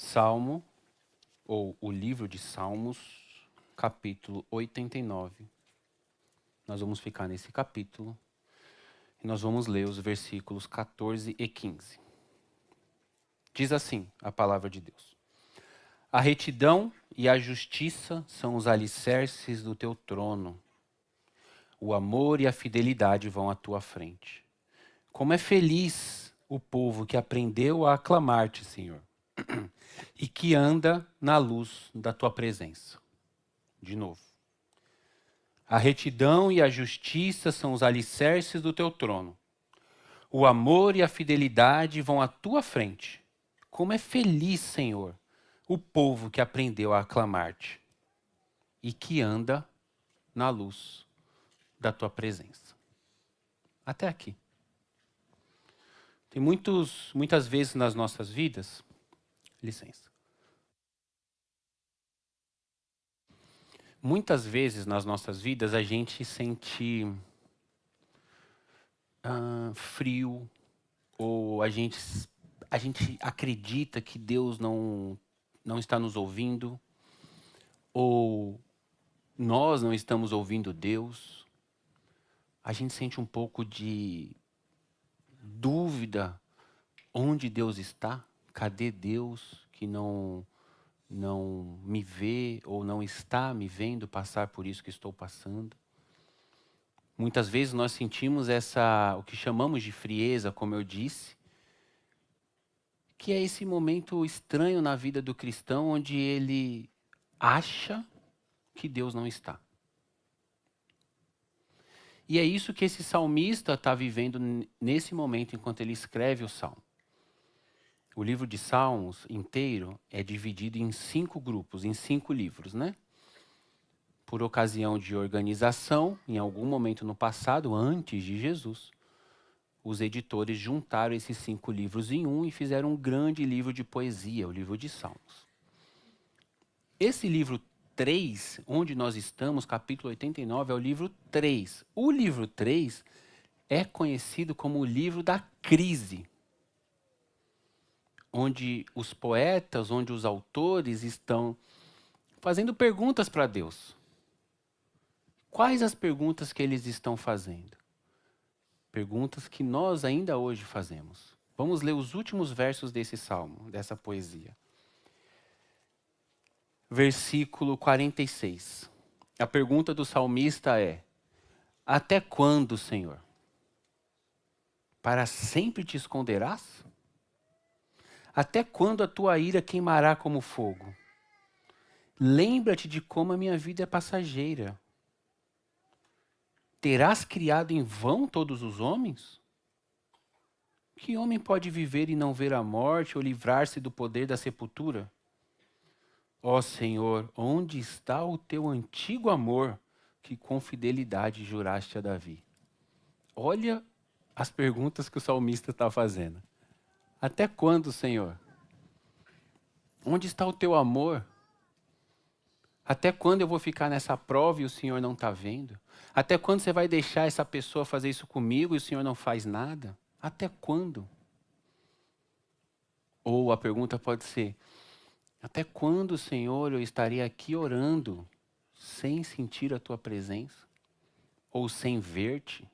Salmo, ou o livro de Salmos, capítulo 89. Nós vamos ficar nesse capítulo e nós vamos ler os versículos 14 e 15. Diz assim a palavra de Deus: A retidão e a justiça são os alicerces do teu trono. O amor e a fidelidade vão à tua frente. Como é feliz o povo que aprendeu a aclamar-te, Senhor, e que anda na luz da tua presença. De novo. A retidão e a justiça são os alicerces do teu trono. O amor e a fidelidade vão à tua frente. Como é feliz, Senhor, o povo que aprendeu a aclamar-te e que anda na luz da tua presença. Até aqui. Tem muitas vezes nas nossas vidas, licença. Muitas vezes nas nossas vidas a gente sente frio, ou a gente acredita que Deus não está nos ouvindo, ou nós não estamos ouvindo Deus. A gente sente um pouco de dúvida: onde Deus está? Cadê Deus que não me vê ou não está me vendo passar por isso que estou passando? Muitas vezes nós sentimos o que chamamos de frieza, como eu disse, que é esse momento estranho na vida do cristão onde ele acha que Deus não está. E é isso que esse salmista está vivendo nesse momento enquanto ele escreve o salmo. O livro de Salmos inteiro é dividido em 5 grupos, em 5 livros, né? Por ocasião de organização, em algum momento no passado, antes de Jesus, os editores juntaram esses 5 livros em um e fizeram um grande livro de poesia, o livro de Salmos. Esse livro 3, onde nós estamos, capítulo 89, é o livro 3. O livro 3 é conhecido como o livro da crise, onde os poetas, onde os autores estão fazendo perguntas para Deus. Quais as perguntas que eles estão fazendo? Perguntas que nós ainda hoje fazemos. Vamos ler os últimos versos desse salmo, dessa poesia. Versículo 46. A pergunta do salmista é: até quando, Senhor? Para sempre te esconderás? Até quando a tua ira queimará como fogo? Lembra-te de como a minha vida é passageira. Terás criado em vão todos os homens? Que homem pode viver e não ver a morte ou livrar-se do poder da sepultura? Ó Senhor, onde está o teu antigo amor que com fidelidade juraste a Davi? Olha as perguntas que o salmista está fazendo. Até quando, Senhor? Onde está o teu amor? Até quando eu vou ficar nessa prova e o Senhor não está vendo? Até quando você vai deixar essa pessoa fazer isso comigo e o Senhor não faz nada? Até quando? Ou a pergunta pode ser: até quando, Senhor, eu estarei aqui orando sem sentir a tua presença? Ou sem ver-te?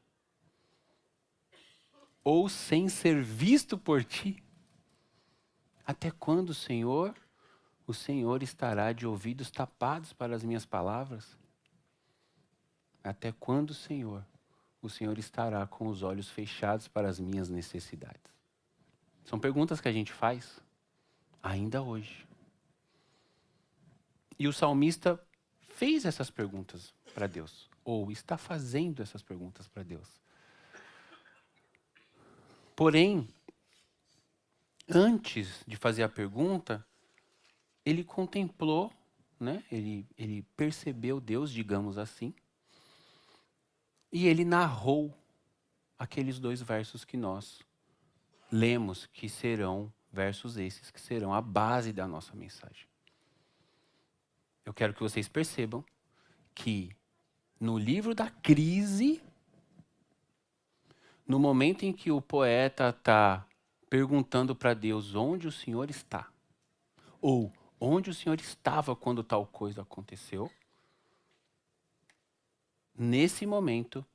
Ou sem ser visto por ti? Até quando, Senhor, o Senhor estará de ouvidos tapados para as minhas palavras? Até quando, Senhor, o Senhor estará com os olhos fechados para as minhas necessidades? São perguntas que a gente faz ainda hoje. E o salmista fez essas perguntas para Deus, ou está fazendo essas perguntas para Deus. Porém, antes de fazer a pergunta, ele contemplou, né? Ele percebeu Deus, digamos assim, e ele narrou aqueles 2 versos que nós lemos, que serão versos esses, que serão a base da nossa mensagem. Eu quero que vocês percebam que no livro da crise, no momento em que o poeta está perguntando para Deus onde o Senhor está, Ou onde o Senhor estava quando tal coisa aconteceu? Nesse momento,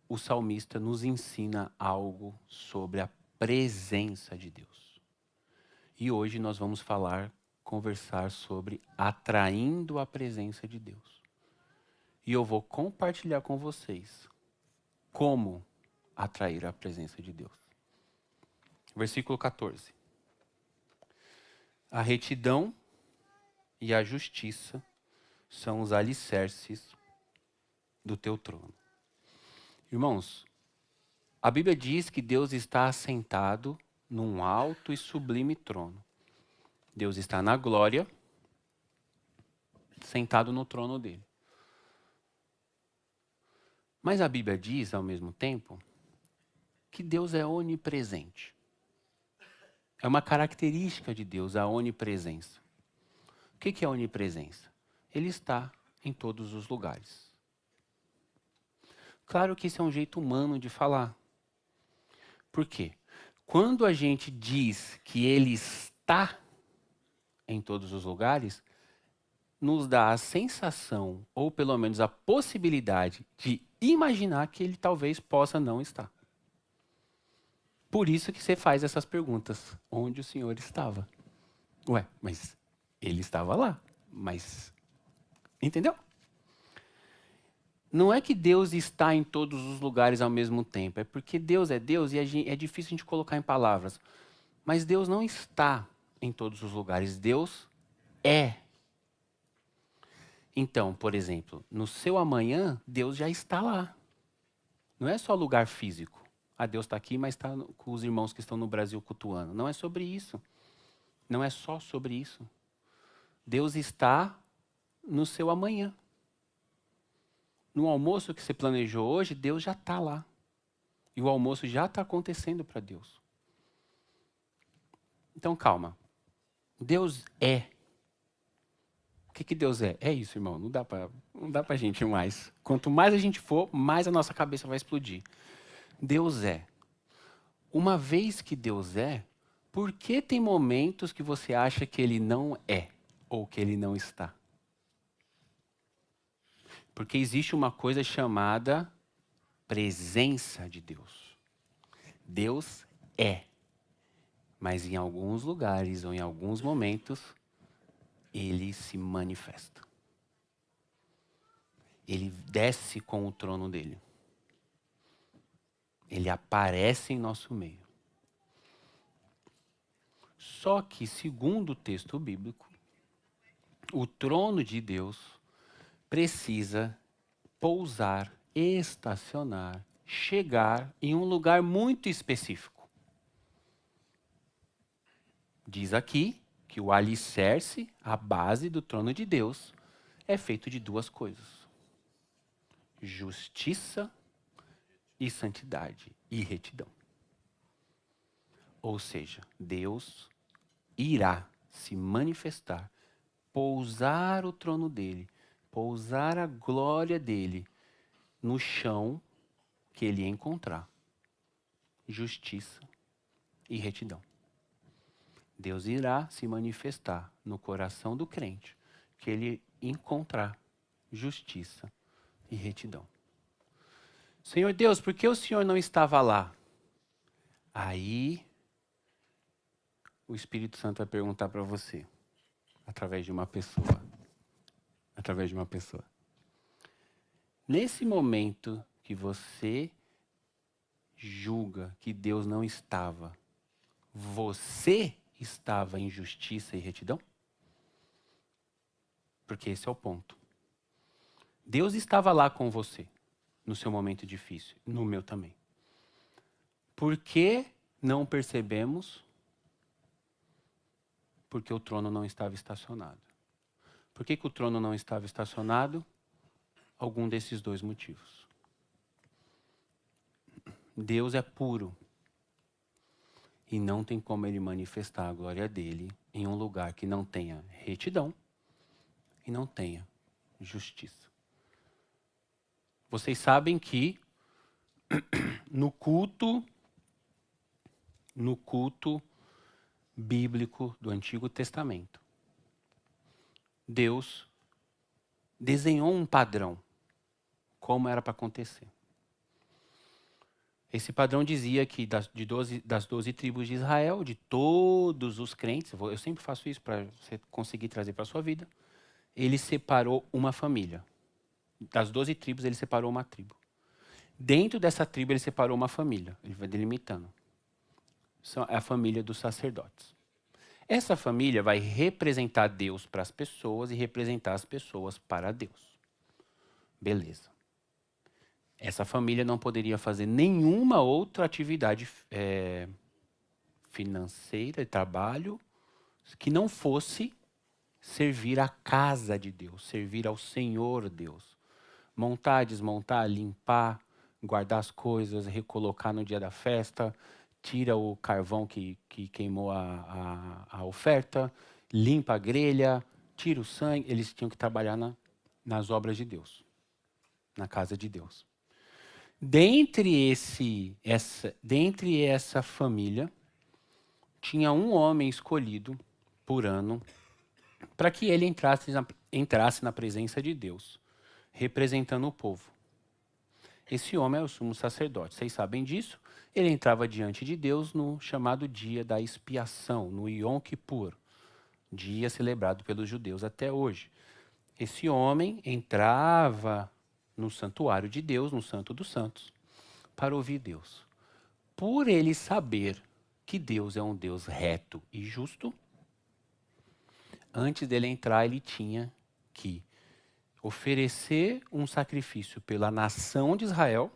o salmista nos ensina algo sobre a presença de Deus. E hoje nós vamos conversar sobre atraindo a presença de Deus. E eu vou compartilhar com vocês como atrair a presença de Deus. Versículo 14. A retidão e a justiça são os alicerces do teu trono. Irmãos, a Bíblia diz que Deus está assentado num alto e sublime trono. Deus está na glória, sentado no trono dele. Mas a Bíblia diz, ao mesmo tempo, que Deus é onipresente. É uma característica de Deus, a onipresença. O que é a onipresença? Ele está em todos os lugares. Claro que isso é um jeito humano de falar. Por quê? Quando a gente diz que ele está em todos os lugares, nos dá a sensação, ou pelo menos a possibilidade, de imaginar que ele talvez possa não estar. Por isso que você faz essas perguntas. Onde o Senhor estava? Ué, mas ele estava lá. Mas, entendeu? Não é que Deus está em todos os lugares ao mesmo tempo. É porque Deus é Deus e é difícil a gente colocar em palavras. Mas Deus não está em todos os lugares. Deus é. Então, por exemplo, no seu amanhã, Deus já está lá. Não é só lugar físico. Ah, Deus está aqui, mas está com os irmãos que estão no Brasil cultuando. Não é sobre isso. Não é só sobre isso. Deus está no seu amanhã. No almoço que você planejou hoje, Deus já está lá. E o almoço já está acontecendo para Deus. Então, calma. Deus é. O que Deus é? É isso, irmão. Não dá para a gente ir mais. Quanto mais a gente for, mais a nossa cabeça vai explodir. Deus é. Uma vez que Deus é, por que tem momentos que você acha que ele não é? Ou que ele não está? Porque existe uma coisa chamada presença de Deus. Deus é. Mas em alguns lugares ou em alguns momentos, ele se manifesta. Ele desce com o trono dele. Ele aparece em nosso meio. Só que, segundo o texto bíblico, o trono de Deus precisa pousar, estacionar, chegar em um lugar muito específico. Diz aqui que o alicerce, a base do trono de Deus, é feito de duas coisas: justiça e santidade e retidão. Ou seja, Deus irá se manifestar, pousar o trono dele, pousar a glória dele no chão que ele encontrar. Justiça e retidão. Deus irá se manifestar no coração do crente que ele encontrar justiça e retidão. Senhor Deus, por que o Senhor não estava lá? Aí o Espírito Santo vai perguntar para você, através de uma pessoa. Através de uma pessoa. Nesse momento que você julga que Deus não estava, você estava em justiça e retidão? Porque esse é o ponto. Deus estava lá com você, no seu momento difícil, no meu também. Por que não percebemos? Porque o trono não estava estacionado. Por que o trono não estava estacionado? Algum desses dois motivos. Deus é puro. E não tem como ele manifestar a glória dele em um lugar que não tenha retidão e não tenha justiça. Vocês sabem que no culto bíblico do Antigo Testamento, Deus desenhou um padrão, como era para acontecer. Esse padrão dizia que das 12 tribos de Israel, de todos os crentes, eu sempre faço isso para você conseguir trazer para a sua vida, ele separou uma família. Das 12 tribos, ele separou uma tribo. Dentro dessa tribo, ele separou uma família. Ele vai delimitando. É a família dos sacerdotes. Essa família vai representar Deus para as pessoas e representar as pessoas para Deus. Beleza. Essa família não poderia fazer nenhuma outra atividade financeira, trabalho, que não fosse servir a casa de Deus, servir ao Senhor Deus. Montar, desmontar, limpar, guardar as coisas, recolocar no dia da festa, tira o carvão que queimou a oferta, limpa a grelha, tira o sangue. Eles tinham que trabalhar nas obras de Deus, na casa de Deus. Dentre essa família, tinha um homem escolhido por ano para que ele entrasse na presença de Deus, representando o povo. Esse homem é o sumo sacerdote. Vocês sabem disso? Ele entrava diante de Deus no chamado dia da expiação, no Yom Kippur, dia celebrado pelos judeus até hoje. Esse homem entrava no santuário de Deus, no Santo dos Santos, para ouvir Deus. Por ele saber que Deus é um Deus reto e justo, antes dele entrar, ele tinha que oferecer um sacrifício pela nação de Israel,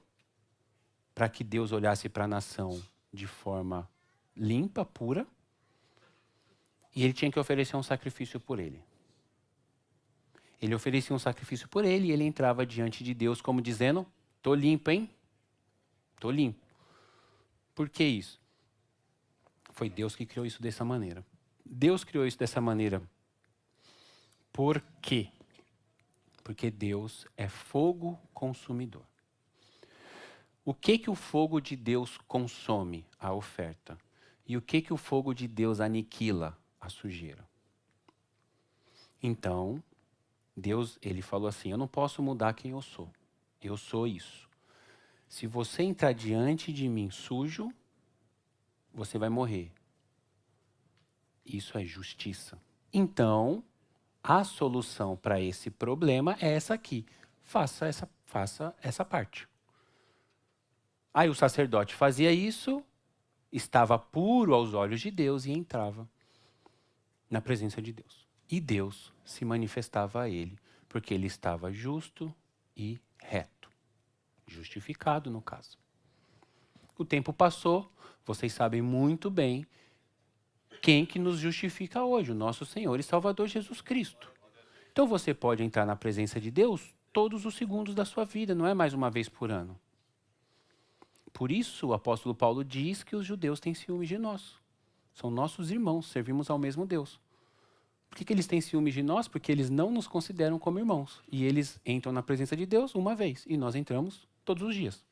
para que Deus olhasse para a nação de forma limpa, pura, e ele tinha que oferecer um sacrifício por ele. Ele oferecia um sacrifício por ele e ele entrava diante de Deus como dizendo, tô limpo, hein? Tô limpo. Por que isso? Foi Deus que criou isso dessa maneira. Deus criou isso dessa maneira. Por quê? Porque Deus é fogo consumidor. O que o fogo de Deus consome? A oferta. E o que o fogo de Deus aniquila? A sujeira. Então, Deus, ele falou assim, eu não posso mudar quem eu sou. Eu sou isso. Se você entrar diante de mim sujo, você vai morrer. Isso é justiça. Então, a solução para esse problema é essa aqui. Faça essa parte. Aí o sacerdote fazia isso, estava puro aos olhos de Deus e entrava na presença de Deus. E Deus se manifestava a ele, porque ele estava justo e reto. Justificado, no caso. O tempo passou, vocês sabem muito bem quem que nos justifica hoje, o nosso Senhor e Salvador Jesus Cristo. Então você pode entrar na presença de Deus todos os segundos da sua vida, não é mais uma vez por ano. Por isso o apóstolo Paulo diz que os judeus têm ciúmes de nós. São nossos irmãos, servimos ao mesmo Deus. Por que eles têm ciúmes de nós? Porque eles não nos consideram como irmãos. E eles entram na presença de Deus uma vez, e nós entramos todos os dias.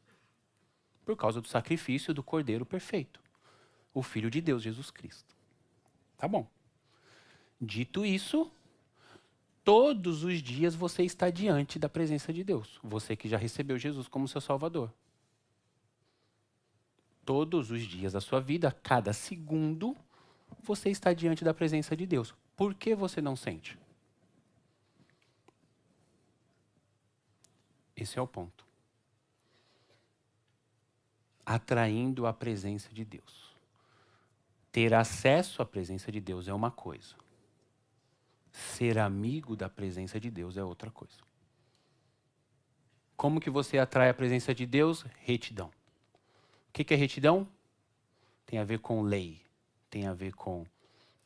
Por causa do sacrifício do Cordeiro perfeito, o Filho de Deus, Jesus Cristo. Tá bom. Dito isso, todos os dias você está diante da presença de Deus. Você que já recebeu Jesus como seu Salvador. Todos os dias da sua vida, a cada segundo, você está diante da presença de Deus. Por que você não sente? Esse é o ponto. Atraindo a presença de Deus. Ter acesso à presença de Deus é uma coisa. Ser amigo da presença de Deus é outra coisa. Como que você atrai a presença de Deus? Retidão. O que é retidão? Tem a ver com lei, tem a ver com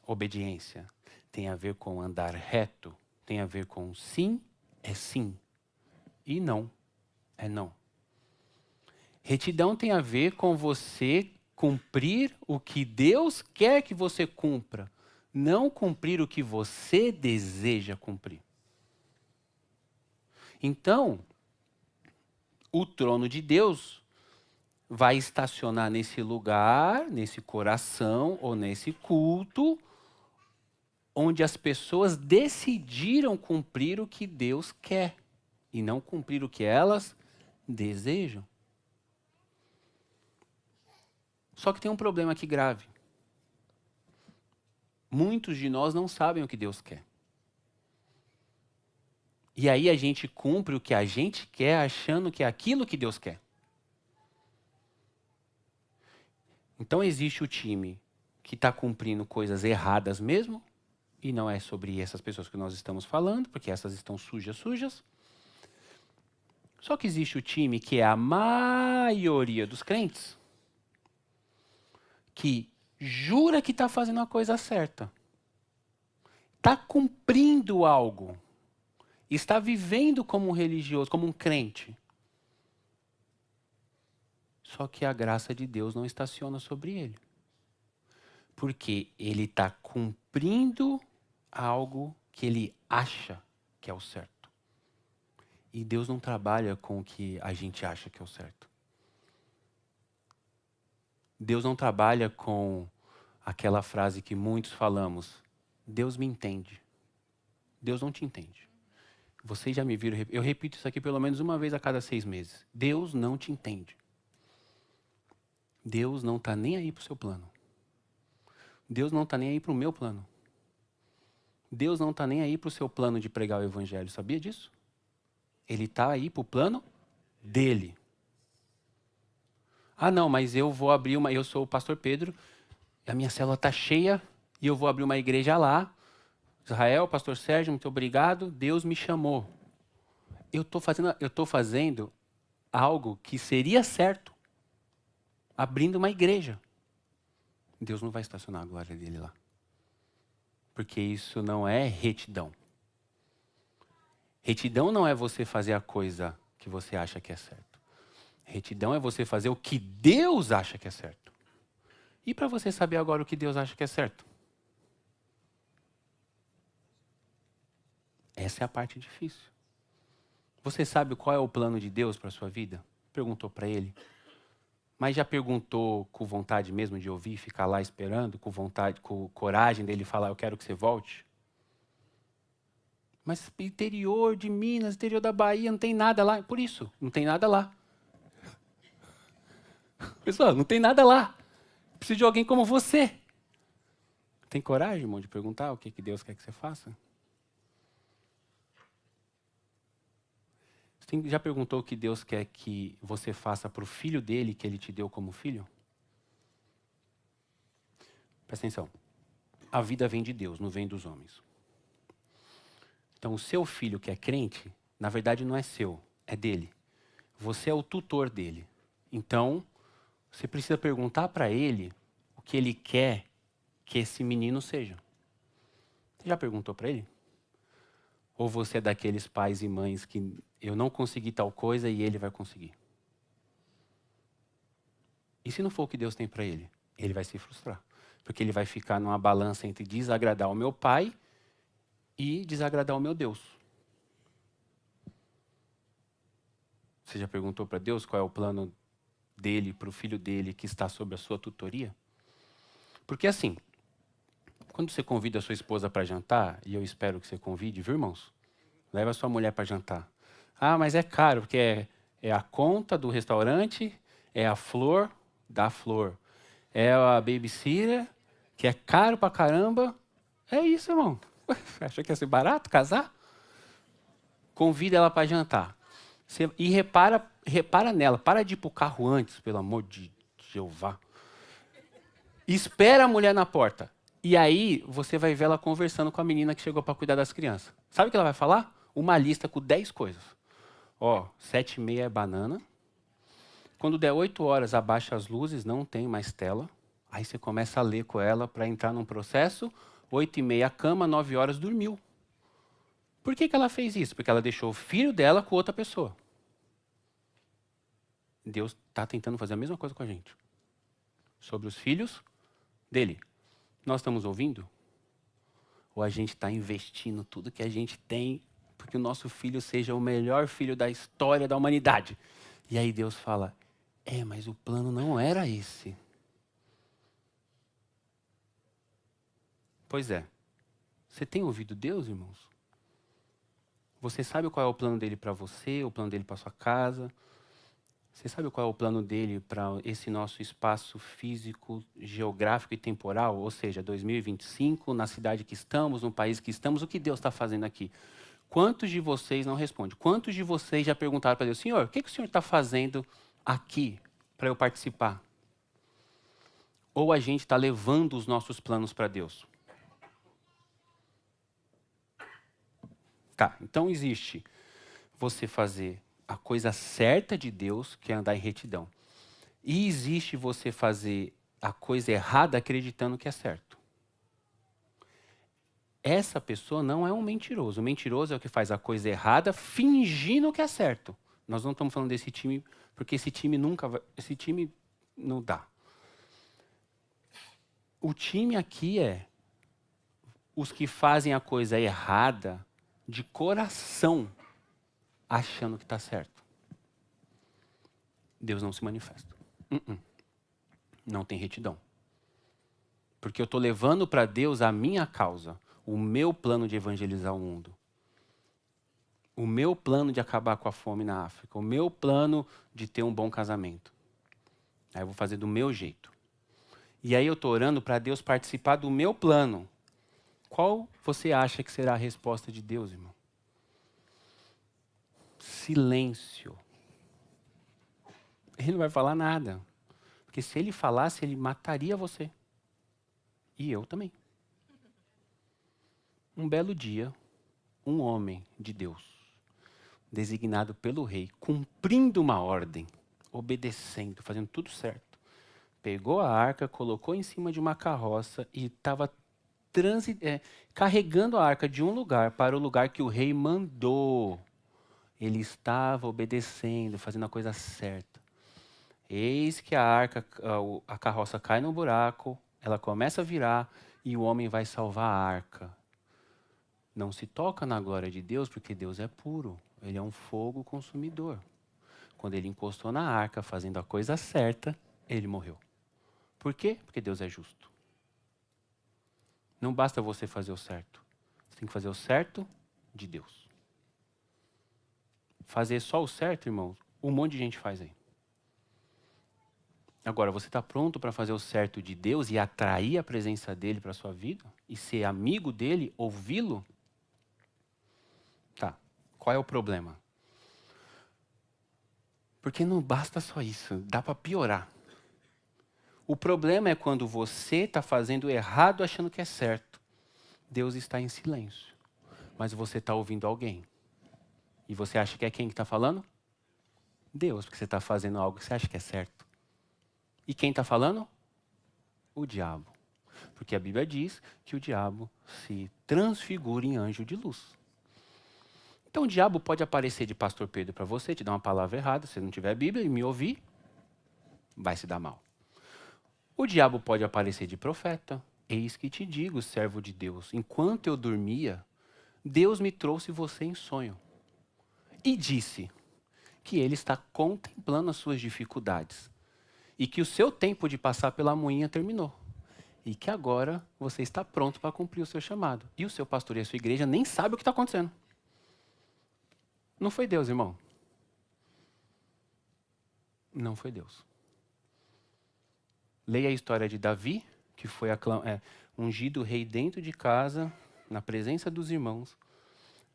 obediência, tem a ver com andar reto, tem a ver com sim é sim e não é não. Retidão tem a ver com você cumprir o que Deus quer que você cumpra, não cumprir o que você deseja cumprir. Então, o trono de Deus vai estacionar nesse lugar, nesse coração ou nesse culto, onde as pessoas decidiram cumprir o que Deus quer e não cumprir o que elas desejam. Só que tem um problema aqui grave. Muitos de nós não sabem o que Deus quer. E aí a gente cumpre o que a gente quer, achando que é aquilo que Deus quer. Então existe o time que está cumprindo coisas erradas mesmo, e não é sobre essas pessoas que nós estamos falando, porque essas estão sujas. Só que existe o time que é a maioria dos crentes, que jura que está fazendo a coisa certa, está cumprindo algo, está vivendo como um religioso, como um crente. Só que a graça de Deus não estaciona sobre ele. Porque ele está cumprindo algo que ele acha que é o certo. E Deus não trabalha com o que a gente acha que é o certo. Deus não trabalha com aquela frase que muitos falamos: Deus me entende. Deus não te entende. Vocês já me viram, eu repito isso aqui pelo menos uma vez a cada 6 meses. Deus não te entende. Deus não está nem aí para o seu plano. Deus não está nem aí para o meu plano. Deus não está nem aí para o seu plano de pregar o evangelho. Sabia disso? Ele está aí para o plano dele. Ah, não, mas eu vou abrir uma... Eu sou o pastor Pedro, a minha célula está cheia e eu vou abrir uma igreja lá. Israel, pastor Sérgio, muito obrigado. Deus me chamou. Eu estou fazendo algo que seria certo. Abrindo uma igreja. Deus não vai estacionar a glória dele lá. Porque isso não é retidão. Retidão não é você fazer a coisa que você acha que é certo. Retidão é você fazer o que Deus acha que é certo. E para você saber agora o que Deus acha que é certo? Essa é a parte difícil. Você sabe qual é o plano de Deus para a sua vida? Perguntou para ele. Mas já perguntou com vontade mesmo de ouvir, ficar lá esperando, com vontade, com coragem dele falar, eu quero que você volte? Mas interior de Minas, interior da Bahia, não tem nada lá. Por isso, não tem nada lá. Pessoal, não tem nada lá. Preciso de alguém como você. Tem coragem, irmão, de perguntar o que Deus quer que você faça? Você já perguntou o que Deus quer que você faça para o filho dele, que ele te deu como filho? Presta atenção. A vida vem de Deus, não vem dos homens. Então, o seu filho que é crente, na verdade não é seu, é dele. Você é o tutor dele. Então, você precisa perguntar para ele o que ele quer que esse menino seja. Você já perguntou para ele? Ou você é daqueles pais e mães que eu não consegui tal coisa e ele vai conseguir? E se não for o que Deus tem para ele? Ele vai se frustrar. Porque ele vai ficar numa balança entre desagradar o meu pai e desagradar o meu Deus. Você já perguntou para Deus qual é o plano dele, para o filho dele que está sob a sua tutoria? Porque assim, quando você convida a sua esposa para jantar, e eu espero que você convide, viu, irmãos? Leva a sua mulher para jantar. Ah, mas é caro, porque é a conta do restaurante, é a flor da flor. É a babysitter, que é caro pra caramba. É isso, irmão. Acha que ia ser barato casar? Convida ela para jantar. E repara nela. Para de ir pro carro antes, pelo amor de Jeová. Espera a mulher na porta. E aí, você vai ver ela conversando com a menina que chegou para cuidar das crianças. Sabe o que ela vai falar? Uma lista com 10 coisas. Ó, 7h30 é banana. Quando der 8 horas, abaixa as luzes, não tem mais tela. Aí você começa a ler com ela para entrar num processo. 8h30 a cama, 9 horas dormiu. Por que ela fez isso? Porque ela deixou o filho dela com outra pessoa. Deus está tentando fazer a mesma coisa com a gente. Sobre os filhos dele. Nós estamos ouvindo? Ou a gente está investindo tudo que a gente tem porque o nosso filho seja o melhor filho da história da humanidade? E aí Deus fala, mas o plano não era esse. Pois é. Você tem ouvido Deus, irmãos? Você sabe qual é o plano dele para você, o plano dele para sua casa? Você sabe qual é o plano dele para esse nosso espaço físico, geográfico e temporal? Ou seja, 2025, na cidade que estamos, no país que estamos, o que Deus está fazendo aqui? Quantos de vocês não respondem? Quantos de vocês já perguntaram para Deus, Senhor, o que o Senhor está fazendo aqui para eu participar? Ou a gente está levando os nossos planos para Deus? Tá, então existe você fazer a coisa certa de Deus, que é andar em retidão. E existe você fazer a coisa errada acreditando que é certo. Essa pessoa não é um mentiroso. O mentiroso é o que faz a coisa errada fingindo que é certo. Nós não estamos falando desse time, porque esse time nunca vai, esse time não dá. O time aqui é os que fazem a coisa errada de coração, achando que está certo. Deus não se manifesta. Não tem retidão. Porque eu estou levando para Deus a minha causa, o meu plano de evangelizar o mundo. O meu plano de acabar com a fome na África. O meu plano de ter um bom casamento. Aí eu vou fazer do meu jeito. E aí eu estou orando para Deus participar do meu plano. Qual você acha que será a resposta de Deus, irmão? Silêncio. Ele não vai falar nada. Porque se ele falasse, ele mataria você. E eu também. Um belo dia, um homem de Deus, designado pelo rei, cumprindo uma ordem, obedecendo, fazendo tudo certo, pegou a arca, colocou em cima de uma carroça e estava carregando a arca de um lugar para o lugar que o rei mandou. Ele estava obedecendo, fazendo a coisa certa. Eis que a carroça cai no buraco, ela começa a virar e o homem vai salvar a arca. Não se toca na glória de Deus porque Deus é puro. Ele é um fogo consumidor. Quando ele encostou na arca fazendo a coisa certa, ele morreu. Por quê? Porque Deus é justo. Não basta você fazer o certo. Você tem que fazer o certo de Deus. Fazer só o certo, irmãos, um monte de gente faz aí. Agora, você está pronto para fazer o certo de Deus e atrair a presença dele para a sua vida? E ser amigo dele, ouvi-lo? Tá. Qual é o problema? Porque não basta só isso, dá para piorar. O problema é quando você está fazendo errado achando que é certo. Deus está em silêncio, mas você está ouvindo alguém. E você acha que é quem que está falando? Deus, porque você está fazendo algo que você acha que é certo. E quem está falando? O diabo. Porque a Bíblia diz que o diabo se transfigura em anjo de luz. Então o diabo pode aparecer de pastor Pedro para você, te dar uma palavra errada, se não tiver Bíblia e me ouvir, vai se dar mal. O diabo pode aparecer de profeta. Eis que te digo, servo de Deus, enquanto eu dormia, Deus me trouxe você em sonho. E disse que ele está contemplando as suas dificuldades. E que o seu tempo de passar pela moinha terminou. E que agora você está pronto para cumprir o seu chamado. E o seu pastor e a sua igreja nem sabem o que está acontecendo. Não foi Deus, irmão. Não foi Deus. Leia a história de Davi, que foi ungido rei dentro de casa, na presença dos irmãos.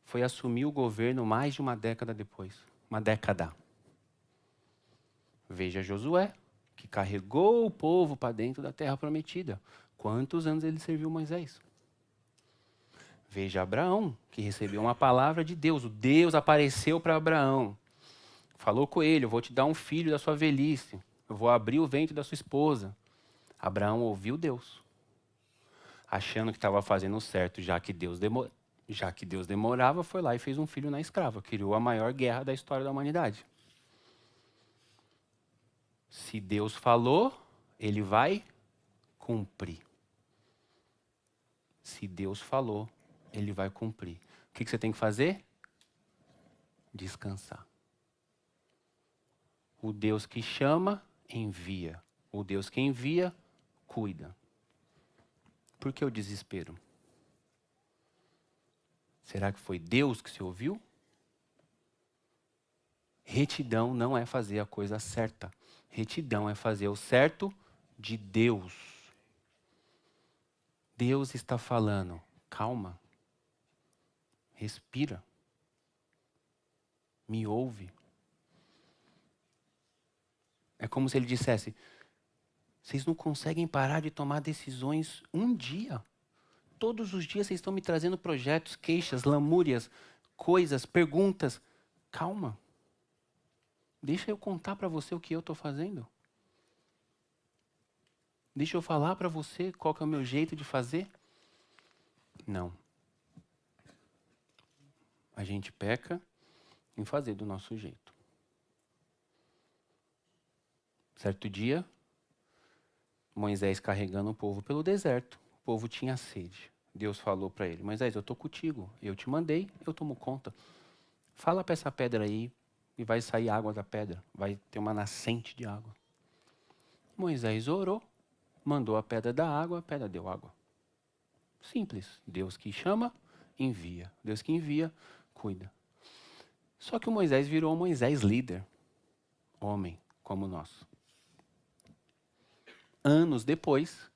Foi assumir o governo mais de uma década depois. Uma década. Veja Josué, que carregou o povo para dentro da terra prometida. Quantos anos ele serviu Moisés? Veja Abraão, que recebeu uma palavra de Deus. O Deus apareceu para Abraão. Falou com ele, eu vou te dar um filho da sua velhice. Eu vou abrir o ventre da sua esposa. Abraão ouviu Deus. Achando que estava fazendo certo, já que Deus demorava, foi lá e fez um filho na escrava. Criou a maior guerra da história da humanidade. Se Deus falou, ele vai cumprir. Se Deus falou, ele vai cumprir. O que você tem que fazer? Descansar. O Deus que chama, envia. O Deus que envia, cuida. Por que o desespero? Será que foi Deus que se ouviu? Retidão não é fazer a coisa certa. Retidão é fazer o certo de Deus. Deus está falando, calma, respira, me ouve. É como se ele dissesse, vocês não conseguem parar de tomar decisões um dia. Todos os dias vocês estão me trazendo projetos, queixas, lamúrias, coisas, perguntas. Calma. Deixa eu contar para você o que eu estou fazendo. Deixa eu falar para você qual que é o meu jeito de fazer. Não. A gente peca em fazer do nosso jeito. Certo dia, Moisés carregando o povo pelo deserto. O povo tinha sede. Deus falou para ele, Moisés, eu estou contigo. Eu te mandei, eu tomo conta. Fala para essa pedra aí e vai sair água da pedra. Vai ter uma nascente de água. Moisés orou, mandou a pedra dar água, a pedra deu água. Simples. Deus que chama, envia. Deus que envia, cuida. Só que o Moisés virou um Moisés líder. Homem como nós. Anos depois,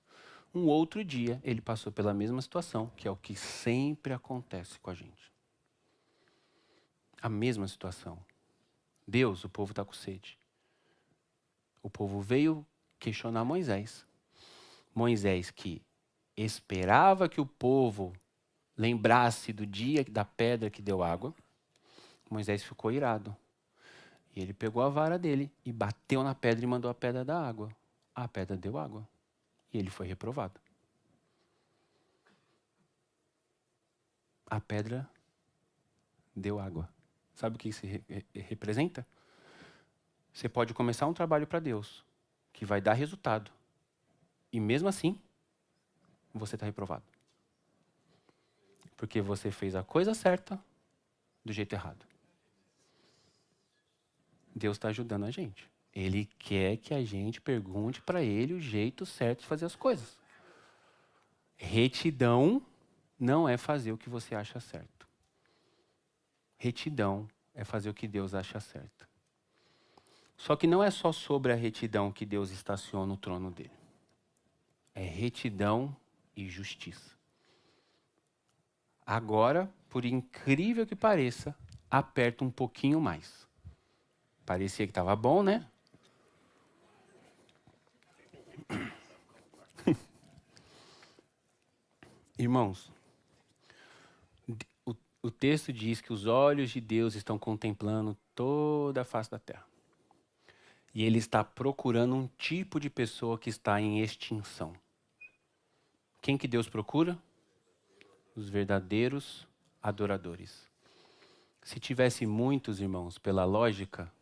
um outro dia, ele passou pela mesma situação, que é o que sempre acontece com a gente. A mesma situação. Deus, o povo está com sede. O povo veio questionar Moisés. Moisés que esperava que o povo lembrasse do dia da pedra que deu água. Moisés ficou irado. E ele pegou a vara dele e bateu na pedra e mandou a pedra dar água. A pedra deu água. E ele foi reprovado. A pedra deu água. Sabe o que isso representa? Você pode começar um trabalho para Deus, que vai dar resultado. E mesmo assim, você está reprovado. Porque você fez a coisa certa do jeito errado. Deus está ajudando a gente. Ele quer que a gente pergunte para ele o jeito certo de fazer as coisas. Retidão não é fazer o que você acha certo. Retidão é fazer o que Deus acha certo. Só que não é só sobre a retidão que Deus estaciona o trono dele. É retidão e justiça. Agora, por incrível que pareça, aperta um pouquinho mais. Parecia que estava bom, né? Irmãos, o texto diz que os olhos de Deus estão contemplando toda a face da terra. E ele está procurando um tipo de pessoa que está em extinção. Quem que Deus procura? Os verdadeiros adoradores. Se tivesse muitos, irmãos, pela lógica,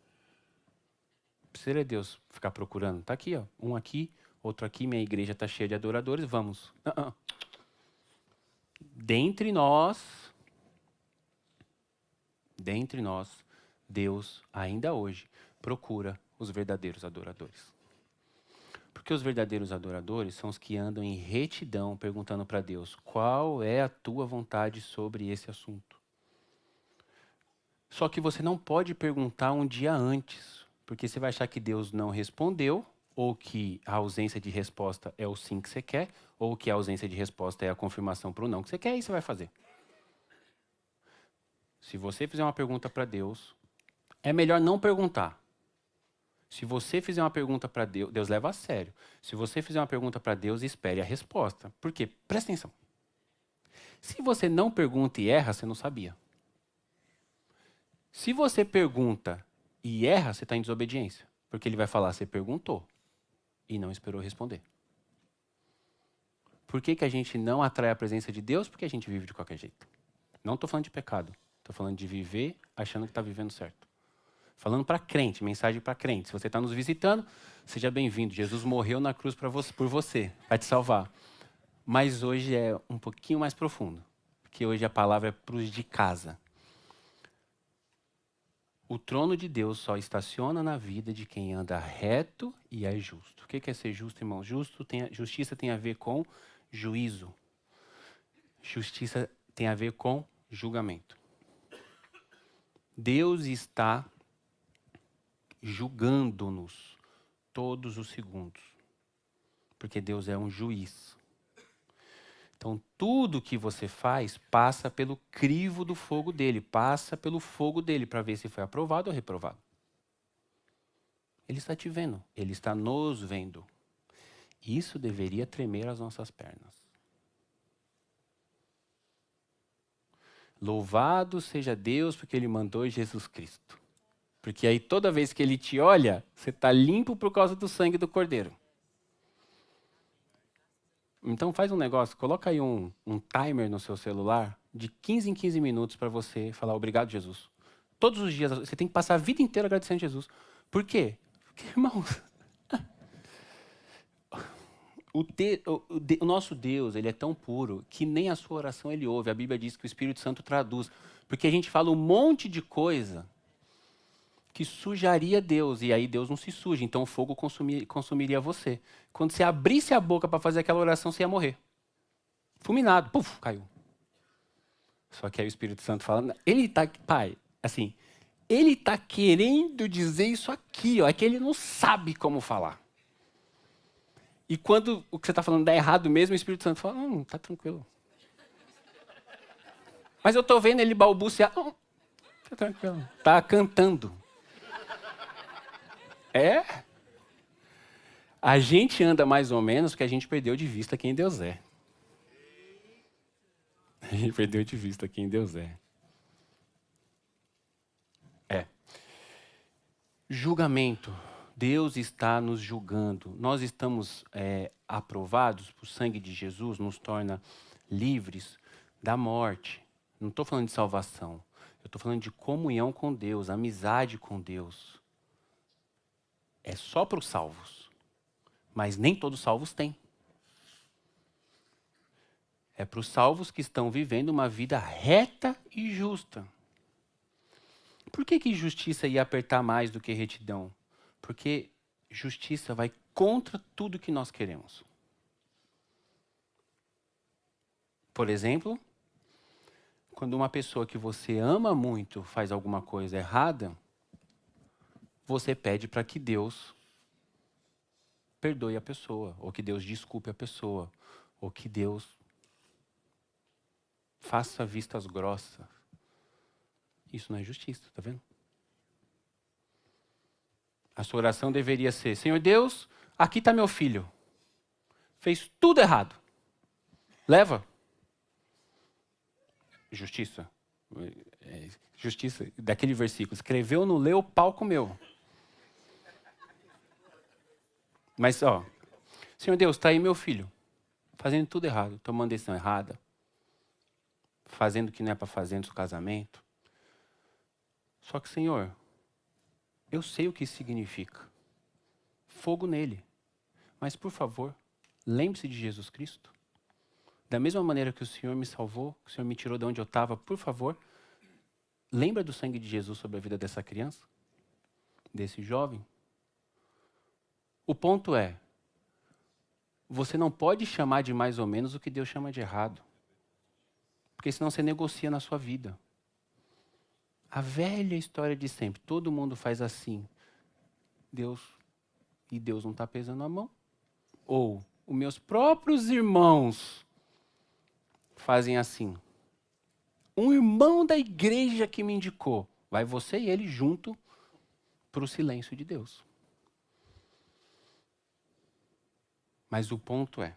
precisaria Deus ficar procurando. Está aqui, ó, um aqui, outro aqui, minha igreja está cheia de adoradores, vamos. Dentre nós, Deus, ainda hoje, procura os verdadeiros adoradores. Porque os verdadeiros adoradores são os que andam em retidão, perguntando para Deus, qual é a tua vontade sobre esse assunto? Só que você não pode perguntar um dia antes, porque você vai achar que Deus não respondeu, ou que a ausência de resposta é o sim que você quer, ou que a ausência de resposta é a confirmação para o não que você quer, e você vai fazer. Se você fizer uma pergunta para Deus, é melhor não perguntar. Se você fizer uma pergunta para Deus, Deus leva a sério. Se você fizer uma pergunta para Deus, espere a resposta. Por quê? Presta atenção. Se você não pergunta e erra, você não sabia. Se você pergunta e erra, você está em desobediência. Porque ele vai falar, você perguntou e não esperou responder. Por que a gente não atrai a presença de Deus? Porque a gente vive de qualquer jeito. Não estou falando de pecado. Estou falando de viver achando que está vivendo certo. Falando para crente, mensagem para crente. Se você está nos visitando, seja bem-vindo. Jesus morreu na cruz por você, para te salvar. Mas hoje é um pouquinho mais profundo. Porque hoje a palavra é para os de casa. O trono de Deus só estaciona na vida de quem anda reto e é justo. O que é ser justo, irmão? Justiça tem a ver com juízo. Justiça tem a ver com julgamento. Deus está julgando-nos todos os segundos, porque Deus é um juiz. Então, tudo que você faz passa pelo crivo do fogo dele, passa pelo fogo dele para ver se foi aprovado ou reprovado. Ele está te vendo, ele está nos vendo. Isso deveria tremer as nossas pernas. Louvado seja Deus porque ele mandou Jesus Cristo. Porque aí toda vez que ele te olha, você está limpo por causa do sangue do Cordeiro. Então faz um negócio, coloca aí um timer no seu celular de 15 em 15 minutos para você falar obrigado, Jesus. Todos os dias, você tem que passar a vida inteira agradecendo a Jesus. Por quê? Porque, irmãos, o nosso Deus, ele é tão puro que nem a sua oração ele ouve. A Bíblia diz que o Espírito Santo traduz. Porque a gente fala um monte de coisa que sujaria Deus, e aí Deus não se suja, então o fogo consumiria você. Quando você abrisse a boca para fazer aquela oração, você ia morrer. Fulminado, puf, caiu. Só que aí o Espírito Santo fala, ele está, pai, assim, ele está querendo dizer isso aqui, ó, é que ele não sabe como falar. E quando o que você está falando dá errado mesmo, o Espírito Santo fala, tá tranquilo. Mas eu estou vendo ele balbuciar, tá tranquilo, tá cantando. É? A gente anda mais ou menos porque a gente perdeu de vista quem Deus é. A gente perdeu de vista quem Deus é. Julgamento. Deus está nos julgando. Nós estamos aprovados por sangue de Jesus, nos torna livres da morte. Não estou falando de salvação. Eu estou falando de comunhão com Deus, amizade com Deus. É só para os salvos. Mas nem todos os salvos têm. É para os salvos que estão vivendo uma vida reta e justa. Por que justiça ia apertar mais do que retidão? Porque justiça vai contra tudo que nós queremos. Por exemplo, quando uma pessoa que você ama muito faz alguma coisa errada, você pede para que Deus perdoe a pessoa, ou que Deus desculpe a pessoa, ou que Deus faça vistas grossas. Isso não é justiça, tá vendo? A sua oração deveria ser, Senhor Deus, aqui está meu filho. Fez tudo errado. Leva. Justiça. Justiça, daquele versículo. Escreveu, não leu, o pau comeu. Mas, Senhor Deus, está aí meu filho. Fazendo tudo errado. Tomando decisão errada. Fazendo o que não é para fazer no seu casamento. Só que, Senhor, eu sei o que isso significa. Fogo nele. Mas, por favor, lembre-se de Jesus Cristo. Da mesma maneira que o Senhor me salvou, que o Senhor me tirou de onde eu estava, por favor, lembra do sangue de Jesus sobre a vida dessa criança, desse jovem. O ponto é, você não pode chamar de mais ou menos o que Deus chama de errado. Porque senão você negocia na sua vida. A velha história de sempre, todo mundo faz assim. Deus não está pesando a mão. Ou os meus próprios irmãos fazem assim. Um irmão da igreja que me indicou. Vai você e ele junto para o silêncio de Deus. Mas o ponto é,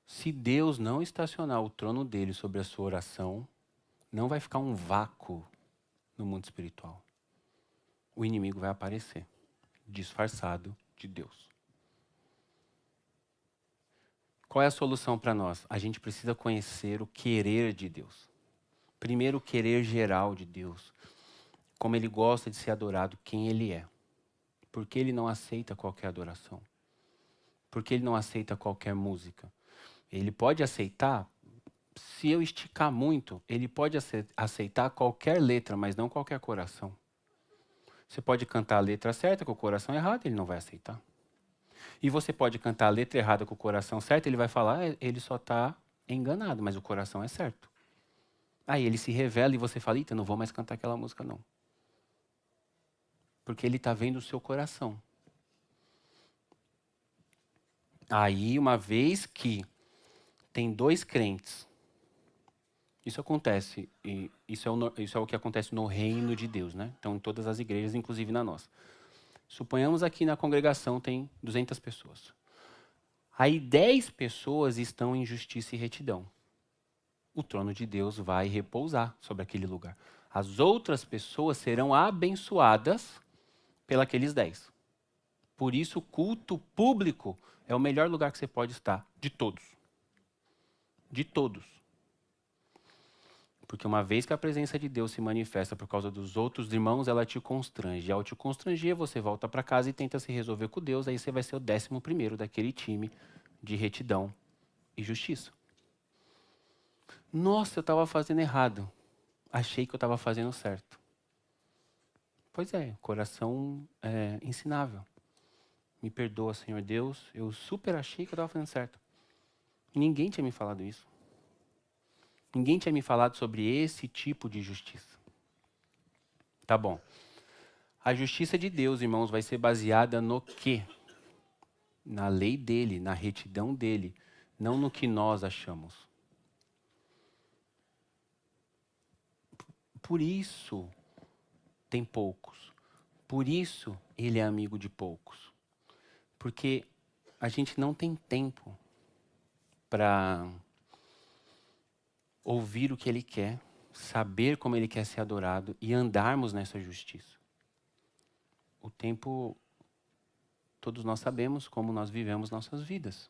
se Deus não estacionar o trono dele sobre a sua oração, não vai ficar um vácuo no mundo espiritual. O inimigo vai aparecer, disfarçado de Deus. Qual é a solução para nós? A gente precisa conhecer o querer de Deus. Primeiro, o querer geral de Deus. Como ele gosta de ser adorado, quem ele é. Porque ele não aceita qualquer adoração. Porque ele não aceita qualquer música. Ele pode aceitar, se eu esticar muito, ele pode aceitar qualquer letra, mas não qualquer coração. Você pode cantar a letra certa com o coração errado, ele não vai aceitar. E você pode cantar a letra errada com o coração certo, ele vai falar, ele só está enganado, mas o coração é certo. Aí ele se revela e você fala, eita, não vou mais cantar aquela música não. Porque ele está vendo o seu coração. Aí, uma vez que tem dois crentes, isso acontece, e isso é o que acontece no reino de Deus, né? Então, em todas as igrejas, inclusive na nossa. Suponhamos aqui na congregação tem 200 pessoas. Aí 10 pessoas estão em justiça e retidão. O trono de Deus vai repousar sobre aquele lugar. As outras pessoas serão abençoadas pelos 10. Por isso, o culto público é o melhor lugar que você pode estar, de todos. De todos. Porque uma vez que a presença de Deus se manifesta por causa dos outros irmãos, ela te constrange. E ao te constranger, você volta para casa e tenta se resolver com Deus, aí você vai ser o 11º daquele time de retidão e justiça. Nossa, eu estava fazendo errado. Achei que eu estava fazendo certo. Pois é, coração ensinável. Me perdoa, Senhor Deus, eu super achei que eu estava fazendo certo. Ninguém tinha me falado isso. Ninguém tinha me falado sobre esse tipo de justiça. Tá bom. A justiça de Deus, irmãos, vai ser baseada no quê? Na lei dele, na retidão dele, não no que nós achamos. Por isso tem poucos. Por isso ele é amigo de poucos. Porque a gente não tem tempo para ouvir o que ele quer, saber como ele quer ser adorado e andarmos nessa justiça. O tempo, todos nós sabemos como nós vivemos nossas vidas.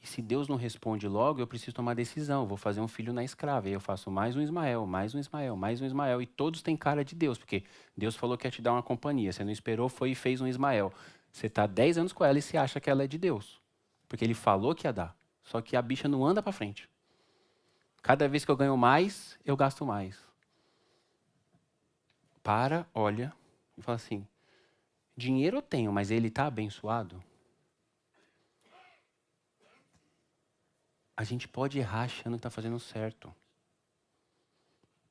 E se Deus não responde logo, eu preciso tomar decisão. Eu vou fazer um filho na escrava. E eu faço mais um Ismael, mais um Ismael, mais um Ismael. E todos têm cara de Deus, porque Deus falou que ia te dar uma companhia. Você não esperou, foi e fez um Ismael. Você está 10 anos com ela e você acha que ela é de Deus. Porque ele falou que ia dar. Só que a bicha não anda para frente. Cada vez que eu ganho mais, eu gasto mais. Olha e fala assim, dinheiro eu tenho, mas ele está abençoado? A gente pode errar achando que está fazendo certo.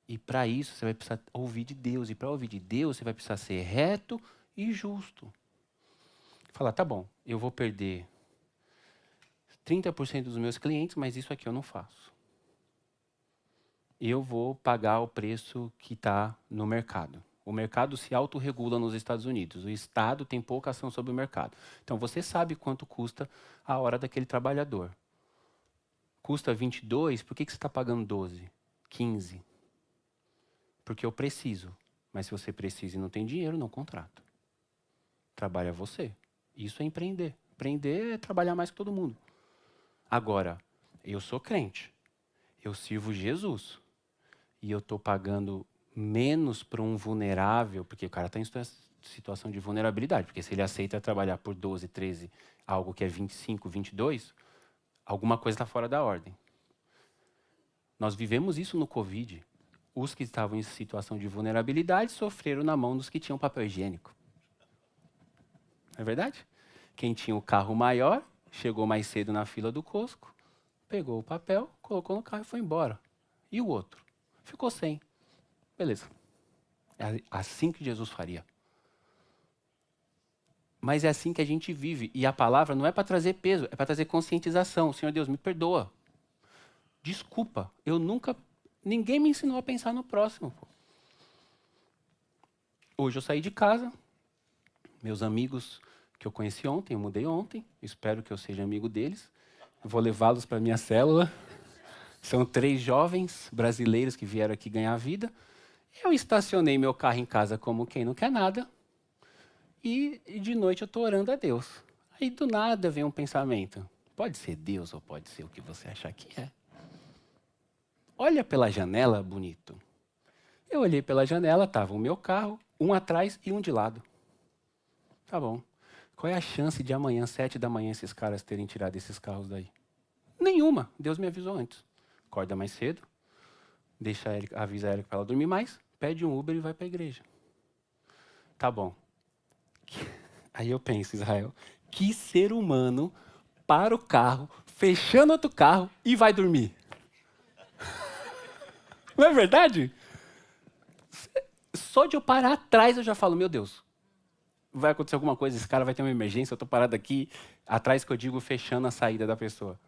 E para isso você vai precisar ouvir de Deus. E para ouvir de Deus você vai precisar ser reto e justo. Falar, tá bom, eu vou perder 30% dos meus clientes, mas isso aqui eu não faço. Eu vou pagar o preço que está no mercado. O mercado se autorregula nos Estados Unidos. O Estado tem pouca ação sobre o mercado. Então, você sabe quanto custa a hora daquele trabalhador. Custa 22, por que você está pagando 12, 15? Porque eu preciso. Mas se você precisa e não tem dinheiro, não contrata. Trabalha você. Isso é empreender. Empreender é trabalhar mais que todo mundo. Agora, eu sou crente. Eu sirvo Jesus. E eu estou pagando menos para um vulnerável, porque o cara está em situação de vulnerabilidade, porque se ele aceita trabalhar por 12, 13, algo que é 25, 22, alguma coisa está fora da ordem. Nós vivemos isso no Covid. Os que estavam em situação de vulnerabilidade sofreram na mão dos que tinham papel higiênico. Não é verdade? Quem tinha o carro maior, chegou mais cedo na fila do Costco, pegou o papel, colocou no carro e foi embora. E o outro? Ficou sem. Beleza. É assim que Jesus faria. Mas é assim que a gente vive. E a palavra não é para trazer peso, é para trazer conscientização. Senhor Deus, me perdoa. Desculpa, ninguém me ensinou a pensar no próximo. Hoje eu saí de casa, meus amigos que eu conheci ontem, eu mudei ontem, espero que eu seja amigo deles. Vou levá-los para a minha célula. São 3 jovens brasileiros que vieram aqui ganhar vida. Eu estacionei meu carro em casa como quem não quer nada. E de noite eu estou orando a Deus. Aí do nada vem um pensamento. Pode ser Deus ou pode ser o que você achar que é. Olha pela janela, bonito. Eu olhei pela janela, estava o meu carro, um atrás e um de lado. Tá bom. Qual é a chance de amanhã, 7 da manhã, esses caras terem tirado esses carros daí? Nenhuma. Deus me avisou antes. Acorda mais cedo, avisa a Érica para ela dormir mais, pede um Uber e vai para a igreja. Tá bom. Aí eu penso, Israel, que ser humano para o carro, fechando outro carro e vai dormir. Não é verdade? Só de eu parar atrás eu já falo, meu Deus, vai acontecer alguma coisa, esse cara vai ter uma emergência, eu estou parado aqui, atrás que eu digo, fechando a saída da pessoa.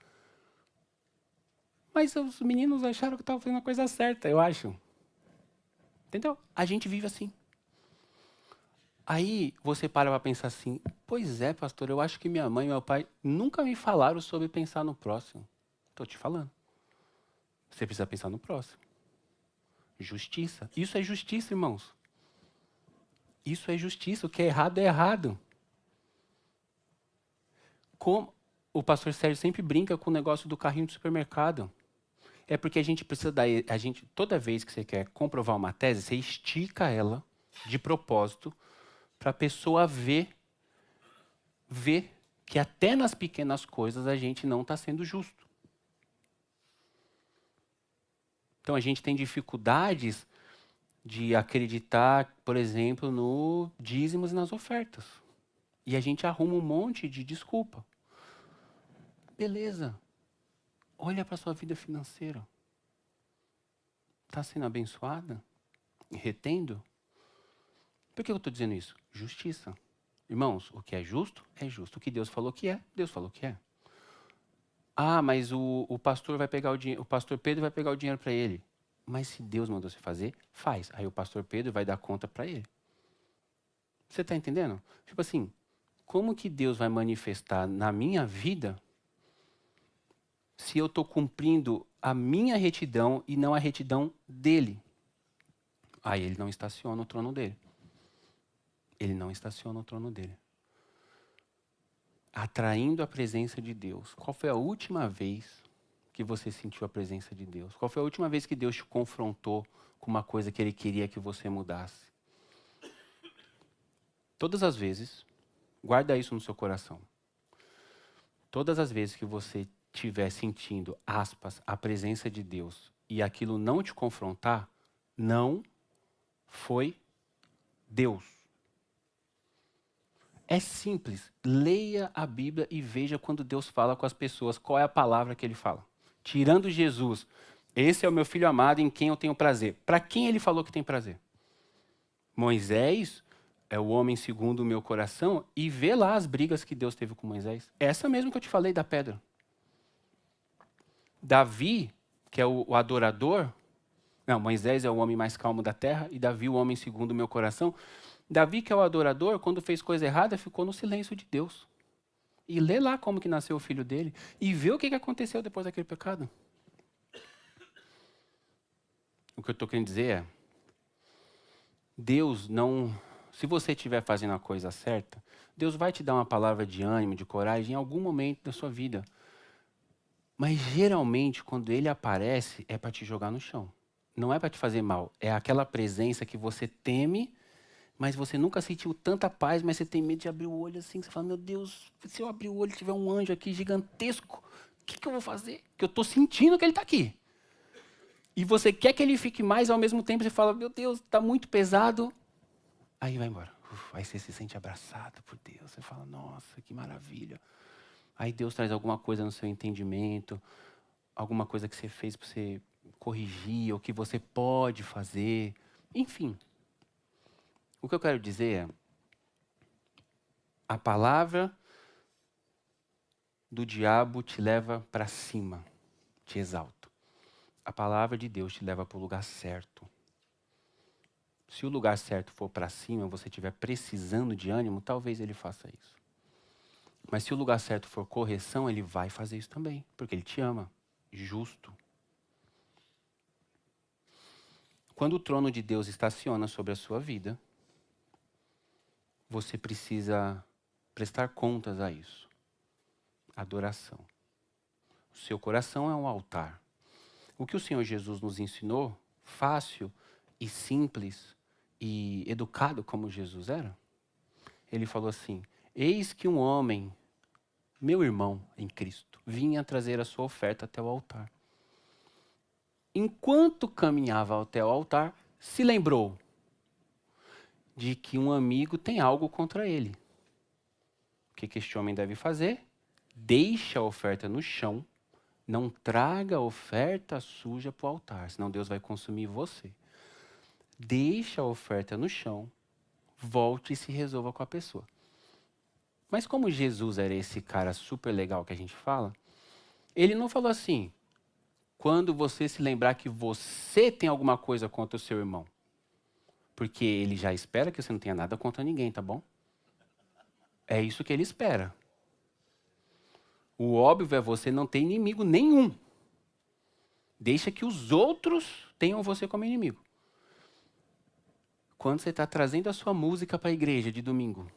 Mas os meninos acharam que eu estava fazendo a coisa certa, eu acho. Entendeu? A gente vive assim. Aí você para pensar assim, pois é, pastor, eu acho que minha mãe e meu pai nunca me falaram sobre pensar no próximo. Estou te falando. Você precisa pensar no próximo. Justiça. Isso é justiça, irmãos. Isso é justiça. O que é errado. Como o pastor Sérgio sempre brinca com o negócio do carrinho de supermercado. É porque a gente precisa dar... toda vez que você quer comprovar uma tese, você estica ela de propósito para a pessoa ver que até nas pequenas coisas a gente não está sendo justo. Então a gente tem dificuldades de acreditar, por exemplo, no dízimos e nas ofertas. E a gente arruma um monte de desculpa. Beleza. Olha para a sua vida financeira. Está sendo abençoada? Retendo? Por que eu estou dizendo isso? Justiça. Irmãos, o que é justo, é justo. O que Deus falou que é, Deus falou que é. Ah, mas o pastor vai pegar o dinheiro, o pastor Pedro vai pegar o dinheiro para ele. Mas se Deus mandou você fazer, faz. Aí o pastor Pedro vai dar conta para ele. Você está entendendo? Tipo assim, como que Deus vai manifestar na minha vida se eu estou cumprindo a minha retidão e não a retidão dele? Aí ele não estaciona o trono dele. Ele não estaciona o trono dele. Atraindo a presença de Deus. Qual foi a última vez que você sentiu a presença de Deus? Qual foi a última vez que Deus te confrontou com uma coisa que Ele queria que você mudasse? Todas as vezes, guarda isso no seu coração. Todas as vezes que você estiver sentindo, aspas, a presença de Deus e aquilo não te confrontar, não foi Deus. É simples. Leia a Bíblia e veja quando Deus fala com as pessoas, qual é a palavra que Ele fala. Tirando Jesus, esse é o meu filho amado em quem eu tenho prazer. Para quem Ele falou que tem prazer? Moisés é o homem segundo o meu coração e vê lá as brigas que Deus teve com Moisés. Essa mesmo que eu te falei da pedra. Davi, que é o adorador, não, Moisés é o homem mais calmo da terra e Davi o homem segundo o meu coração. Davi, que é o adorador, quando fez coisa errada, ficou no silêncio de Deus. E lê lá como que nasceu o filho dele e vê o que aconteceu depois daquele pecado. O que eu estou querendo dizer é, Deus não... Se você estiver fazendo a coisa certa, Deus vai te dar uma palavra de ânimo, de coragem em algum momento da sua vida. Mas geralmente, quando Ele aparece, é para te jogar no chão. Não é para te fazer mal. É aquela presença que você teme, mas você nunca sentiu tanta paz, mas você tem medo de abrir o olho assim, você fala, meu Deus, se eu abrir o olho e tiver um anjo aqui gigantesco, o que eu vou fazer? Porque eu estou sentindo que ele está aqui. E você quer que ele fique mais, ao mesmo tempo você fala, meu Deus, está muito pesado. Aí vai embora. Aí você se sente abraçado por Deus. Você fala, nossa, que maravilha. Aí Deus traz alguma coisa no seu entendimento, alguma coisa que você fez para você corrigir, ou que você pode fazer. Enfim. O que eu quero dizer é, a palavra do diabo te leva para cima, te exalta. A palavra de Deus te leva para o lugar certo. Se o lugar certo for para cima, você estiver precisando de ânimo, talvez ele faça isso. Mas se o lugar certo for correção, ele vai fazer isso também, porque ele te ama. Justo. Quando o trono de Deus estaciona sobre a sua vida, você precisa prestar contas a isso. Adoração. O seu coração é um altar. O que o Senhor Jesus nos ensinou, fácil e simples e educado como Jesus era, ele falou assim, eis que um homem, meu irmão em Cristo, vinha trazer a sua oferta até o altar. Enquanto caminhava até o altar, se lembrou de que um amigo tem algo contra ele. O que este homem deve fazer? Deixa a oferta no chão, não traga a oferta suja para o altar, senão Deus vai consumir você. Deixa a oferta no chão, volte e se resolva com a pessoa. Mas como Jesus era esse cara super legal que a gente fala, ele não falou assim, quando você se lembrar que você tem alguma coisa contra o seu irmão. Porque ele já espera que você não tenha nada contra ninguém, tá bom? É isso que ele espera. O óbvio é você não ter inimigo nenhum. Deixa que os outros tenham você como inimigo. Quando você está trazendo a sua música para a igreja de domingo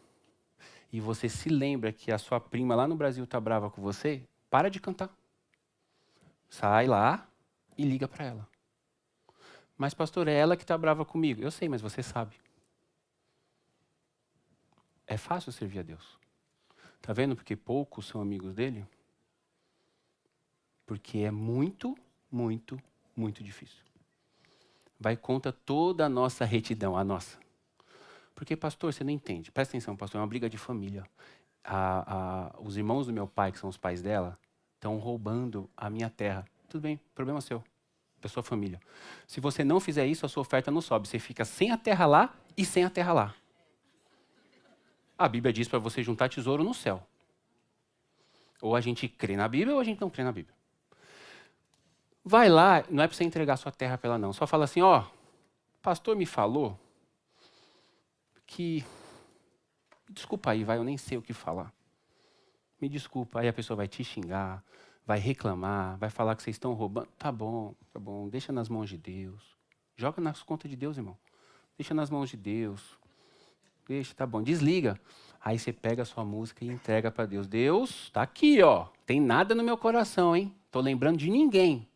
e você se lembra que a sua prima lá no Brasil está brava com você, para de cantar. Sai lá e liga para ela. Mas, pastor, é ela que está brava comigo. Eu sei, mas você sabe. É fácil servir a Deus. Tá vendo porque poucos são amigos dele? Porque é muito, muito, muito difícil. Vai contra toda a nossa retidão, a nossa. Porque, pastor, você não entende. Presta atenção, pastor, é uma briga de família. Os irmãos do meu pai, que são os pais dela, estão roubando a minha terra. Tudo bem, problema seu. Da sua família. Se você não fizer isso, a sua oferta não sobe. Você fica sem a terra lá e sem a terra lá. A Bíblia diz para você juntar tesouro no céu. Ou a gente crê na Bíblia ou a gente não crê na Bíblia. Vai lá, não é para você entregar sua terra para ela não. Só fala assim, ó, pastor me falou que... Desculpa aí, vai, eu nem sei o que falar. Me desculpa, aí a pessoa vai te xingar, vai reclamar, vai falar que vocês estão roubando. Tá bom, deixa nas mãos de Deus. Joga nas contas de Deus, irmão. Deixa nas mãos de Deus. Deixa, tá bom, desliga. Aí você pega a sua música e entrega para Deus. Deus, tá aqui, ó. Tem nada no meu coração, hein? Tô lembrando de ninguém.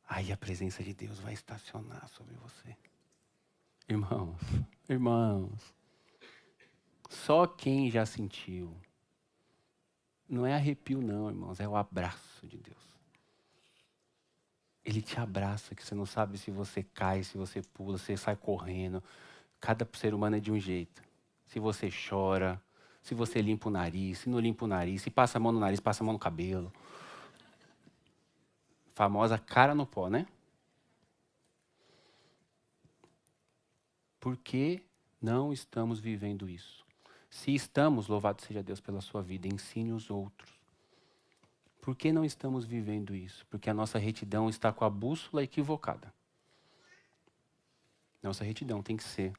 Aí a presença de Deus vai estacionar sobre você. Irmãos, só quem já sentiu. Não é arrepio não, irmãos, é o abraço de Deus. Ele te abraça, que você não sabe se você cai, se você pula, se você sai correndo. Cada ser humano é de um jeito. Se você chora, se você limpa o nariz, se não limpa o nariz, se passa a mão no nariz, passa a mão no cabelo. Famosa cara no pó, né? Por que não estamos vivendo isso? Se estamos, louvado seja Deus pela sua vida, ensine os outros. Por que não estamos vivendo isso? Porque a nossa retidão está com a bússola equivocada. Nossa retidão tem que ser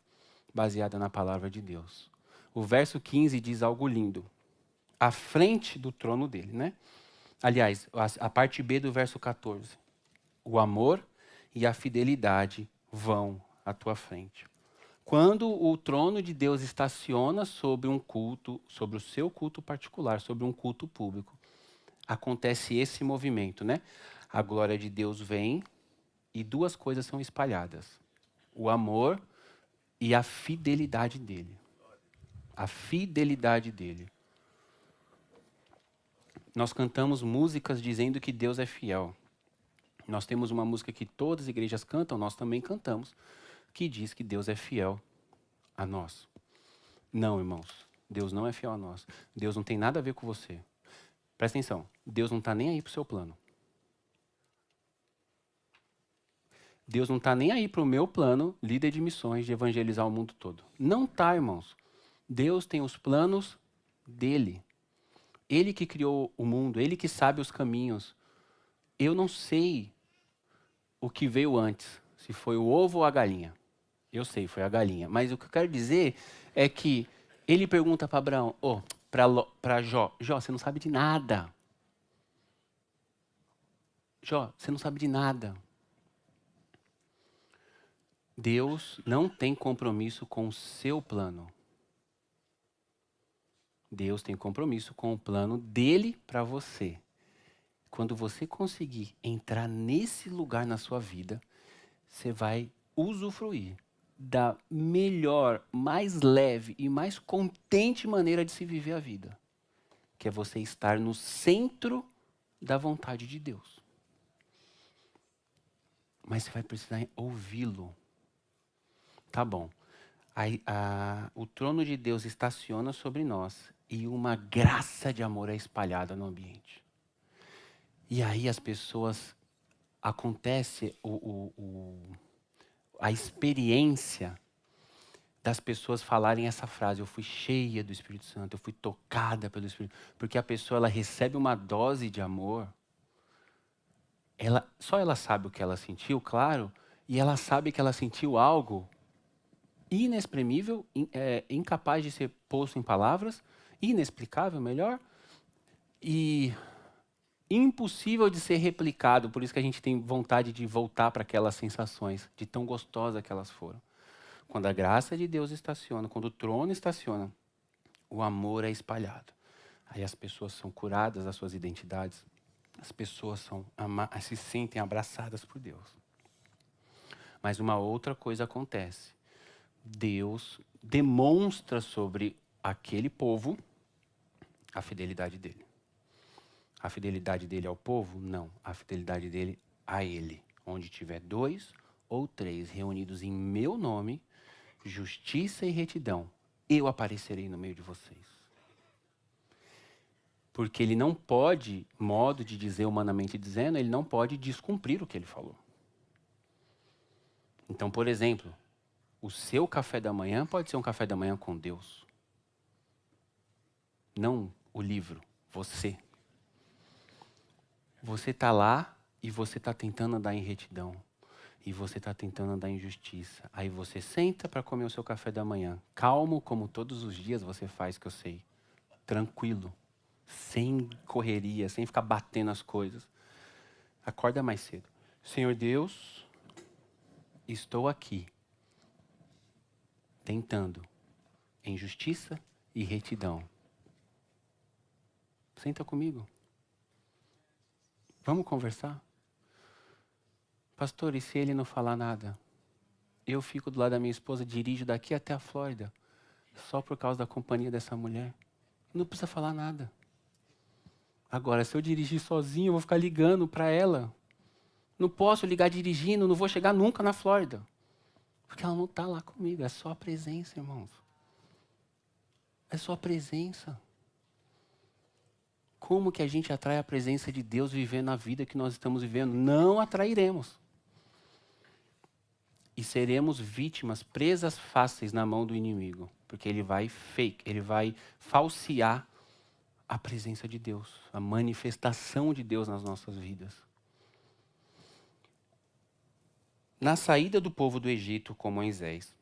baseada na palavra de Deus. O verso 15 diz algo lindo. À frente do trono dele, né? Aliás, a parte B do verso 14. O amor e a fidelidade vão à tua frente. Quando o trono de Deus estaciona sobre um culto, sobre o seu culto particular, sobre um culto público, acontece esse movimento, né? A glória de Deus vem e duas coisas são espalhadas. O amor e a fidelidade dele. A fidelidade dele. Nós cantamos músicas dizendo que Deus é fiel. Nós temos uma música que todas as igrejas cantam, nós também cantamos, que diz que Deus é fiel a nós. Não, irmãos, Deus não é fiel a nós. Deus não tem nada a ver com você. Presta atenção, Deus não está nem aí para o seu plano. Deus não está nem aí para o meu plano, líder de missões, de evangelizar o mundo todo. Não está, irmãos. Deus tem os planos dele. Ele que criou o mundo, ele que sabe os caminhos. Eu não sei o que veio antes, se foi o ovo ou a galinha. Eu sei, foi a galinha. Mas o que eu quero dizer é que ele pergunta para Abraão, para Jó, Jó, você não sabe de nada. Jó, você não sabe de nada. Deus não tem compromisso com o seu plano. Deus tem compromisso com o plano dele para você. Quando você conseguir entrar nesse lugar na sua vida, você vai usufruir da melhor, mais leve e mais contente maneira de se viver a vida, que é você estar no centro da vontade de Deus. Mas você vai precisar ouvi-lo. Tá bom. O trono de Deus estaciona sobre nós e uma graça de amor é espalhada no ambiente. E aí as pessoas, acontece a experiência das pessoas falarem essa frase: eu fui cheia do Espírito Santo, eu fui tocada pelo Espírito. Porque a pessoa, ela recebe uma dose de amor, só ela sabe o que ela sentiu, claro, e ela sabe que ela sentiu algo inexprimível, incapaz de ser posto em palavras, inexplicável, melhor, e impossível de ser replicado. Por isso que a gente tem vontade de voltar para aquelas sensações, de tão gostosas que elas foram. Quando a graça de Deus estaciona, quando o trono estaciona, o amor é espalhado. Aí as pessoas são curadas das suas identidades, as pessoas se sentem abraçadas por Deus. Mas uma outra coisa acontece. Deus demonstra sobre aquele povo a fidelidade dele. A fidelidade dele ao povo? Não. A fidelidade dele a ele. Onde tiver 2 ou 3 reunidos em meu nome, justiça e retidão, eu aparecerei no meio de vocês. Porque ele não pode, modo de dizer humanamente dizendo, ele não pode descumprir o que ele falou. Então, por exemplo, o seu café da manhã pode ser um café da manhã com Deus. Não o livro, você. Você está lá e você está tentando andar em retidão. E você está tentando andar em justiça. Aí você senta para comer o seu café da manhã. Calmo, como todos os dias você faz, que eu sei. Tranquilo. Sem correria, sem ficar batendo as coisas. Acorda mais cedo. Senhor Deus, estou aqui. Tentando em justiça e retidão. Senta comigo. Vamos conversar? Pastor, e se ele não falar nada? Eu fico do lado da minha esposa, dirijo daqui até a Flórida, só por causa da companhia dessa mulher. Não precisa falar nada. Agora, se eu dirigir sozinho, eu vou ficar ligando para ela. Não posso ligar dirigindo, não vou chegar nunca na Flórida. Porque ela não está lá comigo, é só a presença, irmãos. É só a presença. Como que a gente atrai a presença de Deus vivendo a vida que nós estamos vivendo? Não atrairemos. E seremos vítimas, presas fáceis na mão do inimigo. Porque ele vai falsear a presença de Deus, a manifestação de Deus nas nossas vidas. Na saída do povo do Egito com Moisés,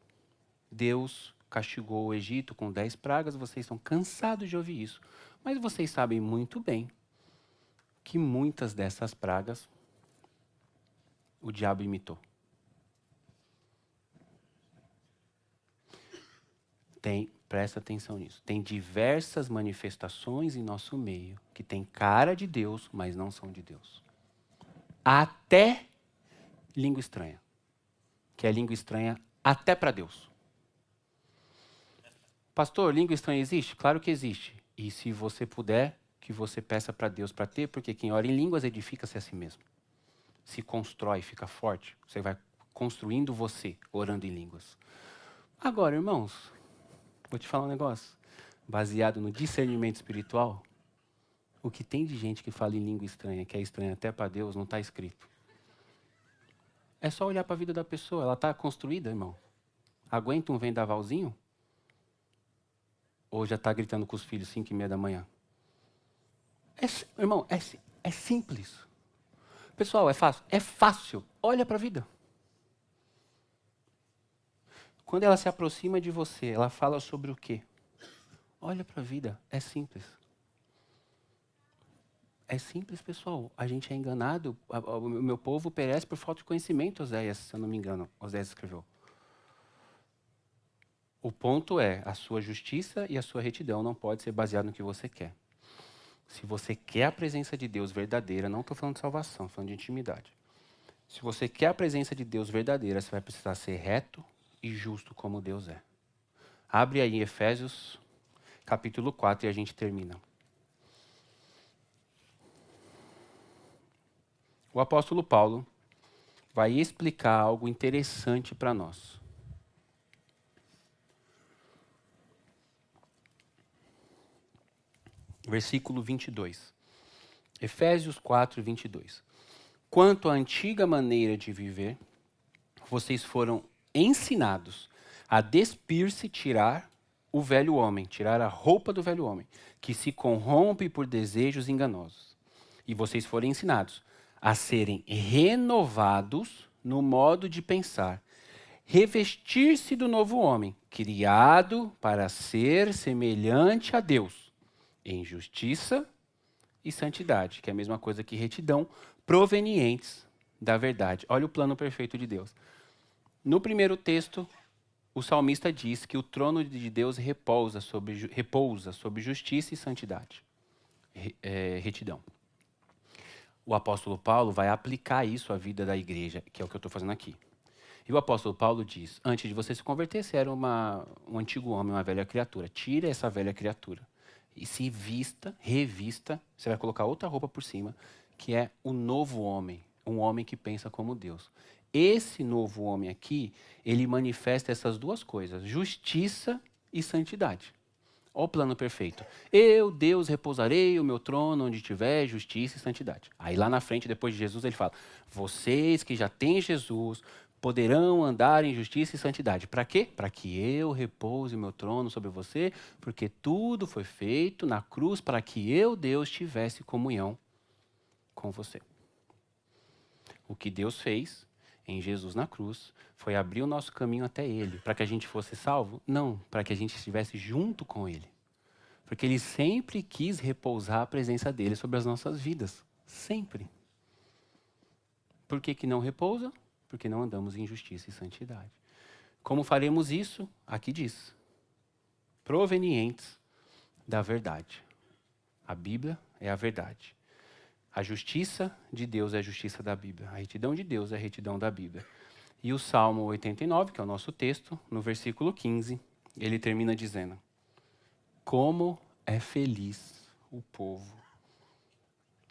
Deus castigou o Egito com 10 pragas. Vocês estão cansados de ouvir isso. Mas vocês sabem muito bem que muitas dessas pragas o diabo imitou. Presta atenção nisso. Tem diversas manifestações em nosso meio que têm cara de Deus, mas não são de Deus. Até língua estranha. Que é língua estranha até para Deus. Pastor, língua estranha existe? Claro que existe. E se você puder, que você peça para Deus para ter, porque quem ora em línguas edifica-se a si mesmo. Se constrói, fica forte. Você vai construindo você, orando em línguas. Agora, irmãos, vou te falar um negócio. Baseado no discernimento espiritual, o que tem de gente que fala em língua estranha, que é estranha até para Deus, não está escrito. É só olhar para a vida da pessoa. Ela está construída, irmão. Aguenta um vendavalzinho? Ou já está gritando com os filhos 5:30 da manhã? Irmão, é simples. Pessoal, é fácil? É fácil. Olha para a vida. Quando ela se aproxima de você, ela fala sobre o quê? Olha para a vida. É simples. É simples, pessoal. A gente é enganado. O meu povo perece por falta de conhecimento, Oséias, se eu não me engano. Oséias escreveu. O ponto é, a sua justiça e a sua retidão não pode ser baseado no que você quer. Se você quer a presença de Deus verdadeira, não estou falando de salvação, estou falando de intimidade. Se você quer a presença de Deus verdadeira, você vai precisar ser reto e justo como Deus é. Abre aí Efésios, capítulo 4, e a gente termina. O apóstolo Paulo vai explicar algo interessante para nós. Versículo 22. Efésios 4, 22. Quanto à antiga maneira de viver, vocês foram ensinados a despir-se, tirar o velho homem, tirar a roupa do velho homem, que se corrompe por desejos enganosos. E vocês foram ensinados a serem renovados no modo de pensar, revestir-se do novo homem, criado para ser semelhante a Deus, em justiça e santidade, que é a mesma coisa que retidão, provenientes da verdade. Olha o plano perfeito de Deus. No primeiro texto, o salmista diz que o trono de Deus repousa sobre justiça e santidade, retidão. O apóstolo Paulo vai aplicar isso à vida da igreja, que é o que eu estou fazendo aqui. E o apóstolo Paulo diz, antes de você se converter, você era um antigo homem, uma velha criatura. Tira essa velha criatura e se vista, revista, você vai colocar outra roupa por cima, que é o novo homem, um homem que pensa como Deus. Esse novo homem aqui, ele manifesta essas duas coisas, justiça e santidade. Olha o plano perfeito. Eu, Deus, repousarei o meu trono onde tiver justiça e santidade. Aí lá na frente, depois de Jesus, ele fala, vocês que já têm Jesus poderão andar em justiça e santidade. Para quê? Para que eu repouse o meu trono sobre você, porque tudo foi feito na cruz para que eu, Deus, tivesse comunhão com você. O que Deus fez em Jesus na cruz foi abrir o nosso caminho até Ele. Para que a gente fosse salvo? Não, para que a gente estivesse junto com Ele. Porque Ele sempre quis repousar a presença dEle sobre as nossas vidas. Sempre. Por que não repousa? Porque não andamos em justiça e santidade. Como faremos isso? Aqui diz. Provenientes da verdade. A Bíblia é a verdade. A justiça de Deus é a justiça da Bíblia. A retidão de Deus é a retidão da Bíblia. E o Salmo 89, que é o nosso texto, no versículo 15, ele termina dizendo: como é feliz o povo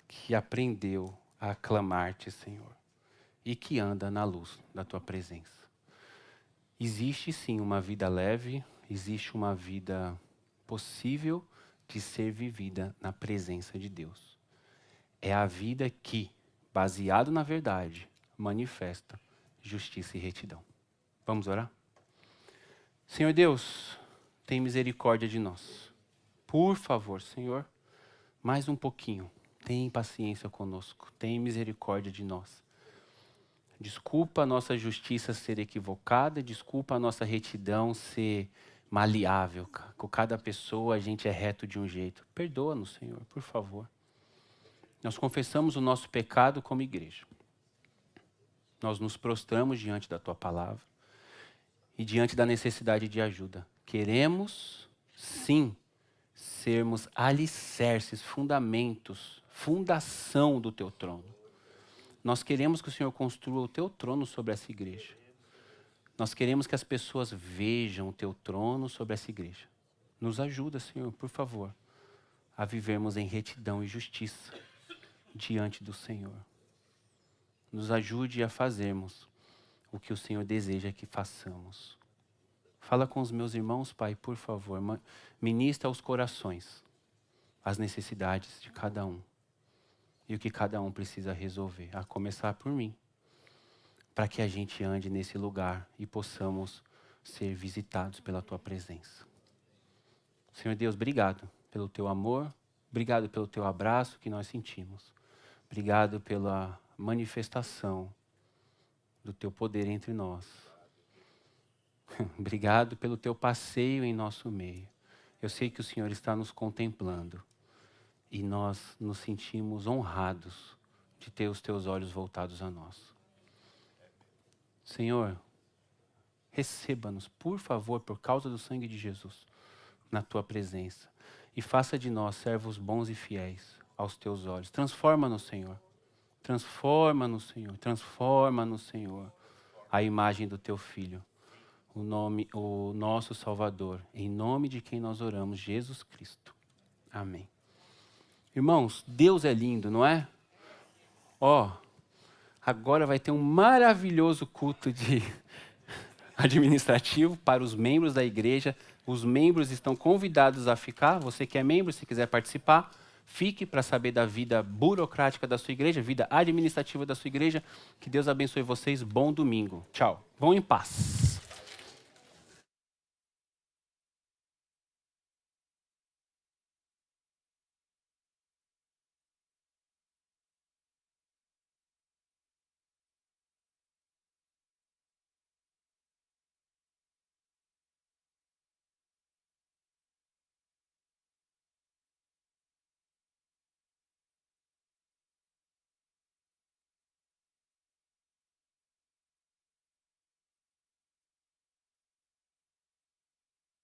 que aprendeu a aclamar-te, Senhor, e que anda na luz da tua presença. Existe sim uma vida leve, existe uma vida possível de ser vivida na presença de Deus. É a vida que, baseado na verdade, manifesta justiça e retidão. Vamos orar? Senhor Deus, tem misericórdia de nós. Por favor, Senhor, mais um pouquinho. Tem paciência conosco. Tem misericórdia de nós. Desculpa a nossa justiça ser equivocada, desculpa a nossa retidão ser maleável. Com cada pessoa a gente é reto de um jeito. Perdoa-nos, Senhor, por favor. Nós confessamos o nosso pecado como igreja. Nós nos prostramos diante da Tua palavra e diante da necessidade de ajuda. Queremos, sim, sermos alicerces, fundamentos, fundação do Teu trono. Nós queremos que o Senhor construa o Teu trono sobre essa igreja. Nós queremos que as pessoas vejam o Teu trono sobre essa igreja. Nos ajuda, Senhor, por favor, a vivermos em retidão e justiça diante do Senhor. Nos ajude a fazermos o que o Senhor deseja que façamos. Fala com os meus irmãos, Pai, por favor. Ministra aos corações as necessidades de cada um e o que cada um precisa resolver, a começar por mim, para que a gente ande nesse lugar e possamos ser visitados pela Tua presença. Senhor Deus, obrigado pelo Teu amor, obrigado pelo Teu abraço que nós sentimos. Obrigado pela manifestação do Teu poder entre nós. Obrigado pelo Teu passeio em nosso meio. Eu sei que o Senhor está nos contemplando e nós nos sentimos honrados de ter os Teus olhos voltados a nós. Senhor, receba-nos, por favor, por causa do sangue de Jesus, na Tua presença. E faça de nós servos bons e fiéis aos Teus olhos. Transforma-nos, Senhor. Transforma-nos, Senhor. Transforma-nos, Senhor, a imagem do Teu Filho, o nosso Salvador, em nome de quem nós oramos, Jesus Cristo. Amém. Irmãos, Deus é lindo, não é? Agora vai ter um maravilhoso culto de administrativo para os membros da igreja Os membros estão convidados a ficar. Você que é membro, se quiser participar, fique para saber da vida burocrática da sua igreja, vida administrativa da sua igreja. Que Deus abençoe vocês. Bom domingo. Tchau. Vão em paz.